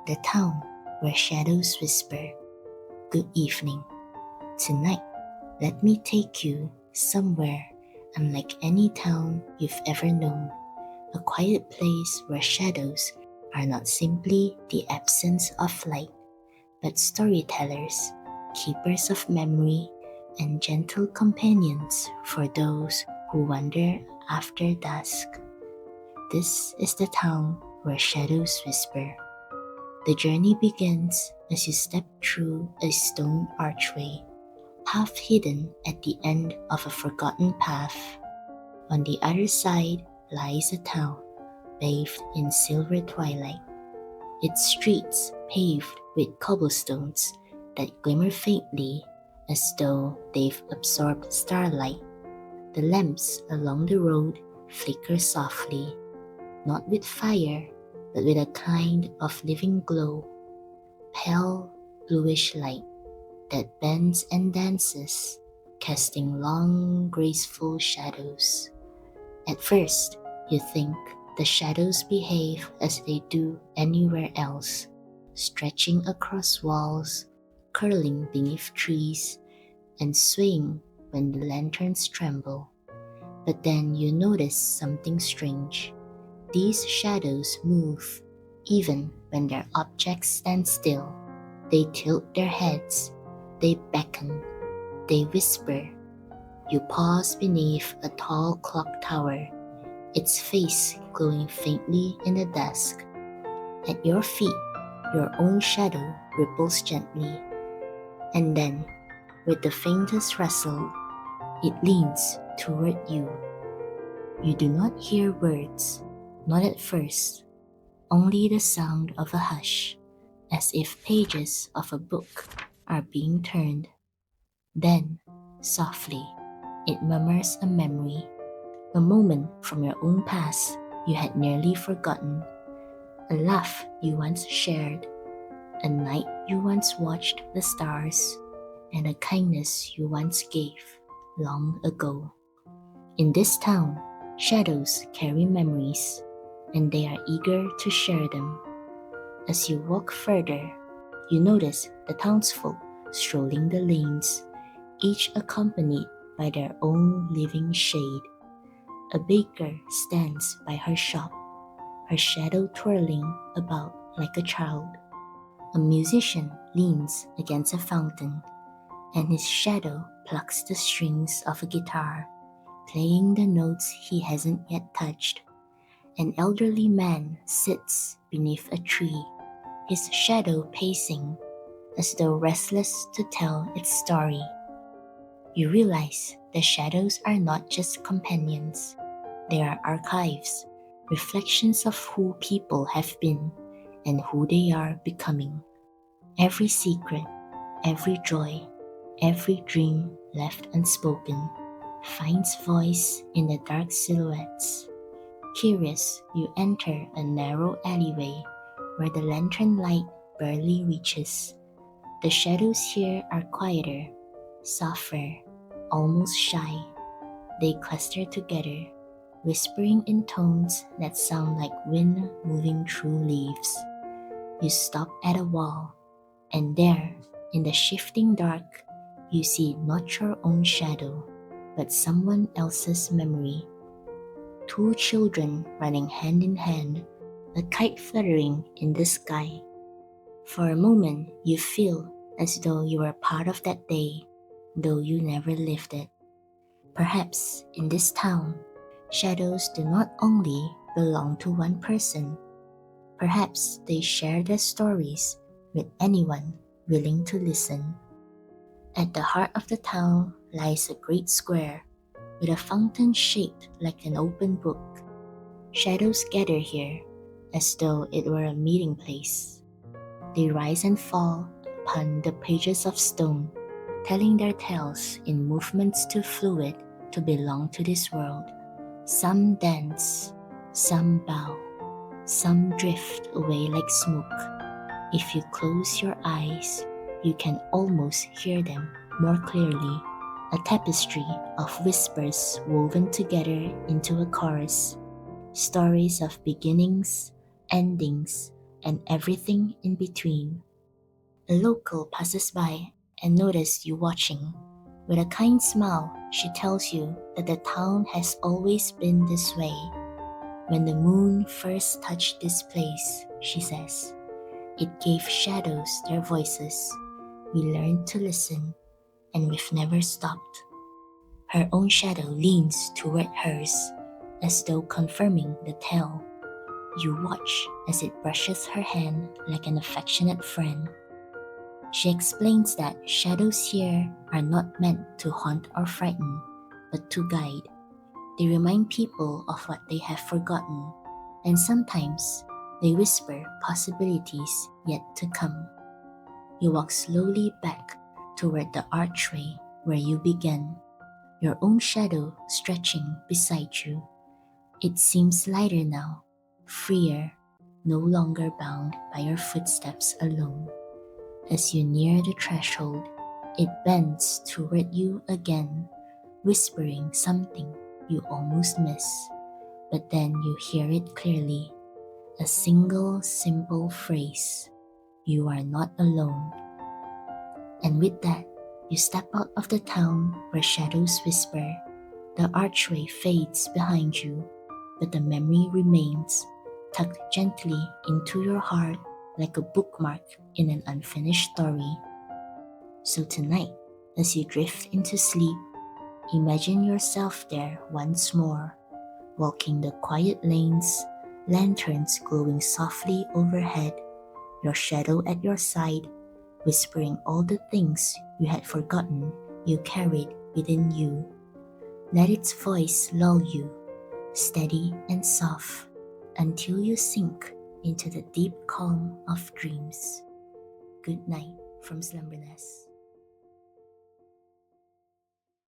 the town where shadows whisper. Good evening. Tonight, let me take you somewhere unlike any town you've ever known. A quiet place where shadows are not simply the absence of light, but storytellers, keepers of memory, and gentle companions for those who wander after dusk. This is the town where shadows whisper. The journey begins as you step through a stone archway, half hidden at the end of a forgotten path. On the other side lies a town bathed in silver twilight, its streets paved with cobblestones that glimmer faintly as though they've absorbed starlight. The lamps along the road flicker softly, not with fire, but with a kind of living glow, pale bluish light that bends and dances, casting long, graceful shadows. At first, you think the shadows behave as they do anywhere else, stretching across walls, curling beneath trees, and swaying when the lanterns tremble. But then you notice something strange. These shadows move, even when their objects stand still. They tilt their heads, they beckon, they whisper. You pause beneath a tall clock tower, its face glowing faintly in the dusk. At your feet, your own shadow ripples gently, and then, with the faintest rustle, it leans toward you. You do not hear words, not at first, only the sound of a hush, as if pages of a book are being turned. Then, softly, it murmurs a memory, a moment from your own past you had nearly forgotten, a laugh you once shared, a night you once watched the stars, and a kindness you once gave long ago. In this town, shadows carry memories, and they are eager to share them. As you walk further, you notice the townsfolk strolling the lanes, each accompanied by their own living shade. A baker stands by her shop, her shadow twirling about like a child. A musician leans against a fountain, and his shadow plucks the strings of a guitar, playing the notes he hasn't yet touched. An elderly man sits beneath a tree, his shadow pacing, as though restless to tell its story. You realize the shadows are not just companions, they are archives, reflections of who people have been and who they are becoming. Every secret, every joy, every dream left unspoken finds voice in the dark silhouettes. Curious, you enter a narrow alleyway where the lantern light barely reaches. The shadows here are quieter, softer, almost shy. They cluster together, whispering in tones that sound like wind moving through leaves. You stop at a wall, and there, in the shifting dark, you see not your own shadow, but someone else's memory. Two children running hand in hand, a kite fluttering in the sky. For a moment, you feel as though you were part of that day, though you never lived it. Perhaps in this town, shadows do not only belong to one person. Perhaps they share their stories with anyone willing to listen. At the heart of the town lies a great square with a fountain shaped like an open book. Shadows gather here as though it were a meeting place. They rise and fall upon the pages of stone, telling their tales in movements too fluid to belong to this world. Some dance, some bow, some drift away like smoke. If you close your eyes, you can almost hear them more clearly, a tapestry of whispers woven together into a chorus, stories of beginnings, endings, and everything in between. A local passes by and notices you watching. With a kind smile, she tells you that the town has always been this way. When the moon first touched this place, she says, it gave shadows their voices. We learned to listen, and we've never stopped. Her own shadow leans toward hers, as though confirming the tale. You watch as it brushes her hand like an affectionate friend. She explains that shadows here are not meant to haunt or frighten, but to guide. They remind people of what they have forgotten, and sometimes they whisper possibilities yet to come. You walk slowly back toward the archway where you began, your own shadow stretching beside you. It seems lighter now, freer, no longer bound by your footsteps alone. As you near the threshold, it bends toward you again, whispering something you almost miss. But then you hear it clearly, a single simple phrase, "You are not alone." And with that, you step out of the town where shadows whisper. The archway fades behind you, but the memory remains, tucked gently into your heart like a bookmark in an unfinished story. So tonight, as you drift into sleep, imagine yourself there once more, walking the quiet lanes, lanterns glowing softly overhead, your shadow at your side, whispering all the things you had forgotten you carried within you. Let its voice lull you, steady and soft, until you sink into the deep calm of dreams. Good night from Slumberness.